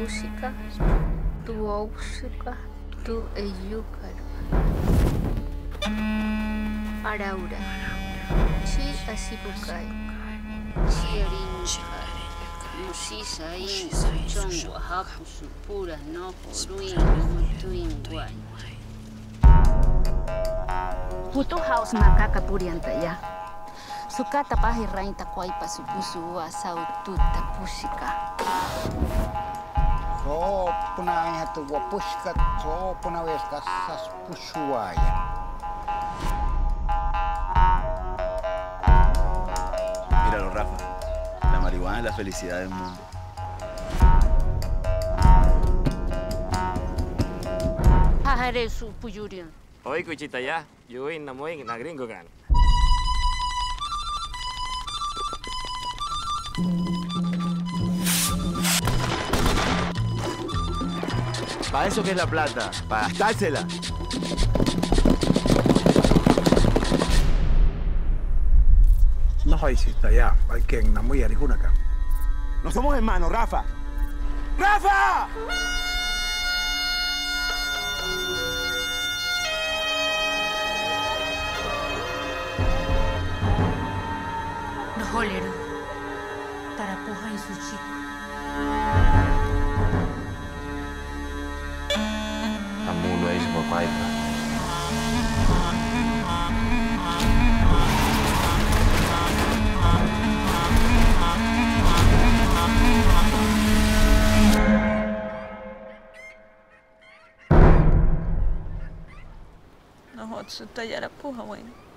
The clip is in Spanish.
pushika, tu oushika, tu eyúcaro. Araura. Chi asipukai. Chiarinka. Musisa in chongwa hapu supura no ruin mutuin guay. Puto house makaka puriantaya. Sukata pahi rainta kwaipa supusu wa saututa pushika. So punanya tu wa pushika so punawes kasas pushuaya. Míralo, Rafa. La marihuana es la felicidad del mundo. Hahare su puyurian. Oi, kucita ya. Yuin namoy na gringo kan. Para eso que es la plata, para gastársela. No hiciste ya, hay que en Namuya de Junaka. No somos hermanos, Rafa. ¡Rafa! No holero. Tarapuja en su chico. Amulo es papaipa. No hot su tayara puja, bueno.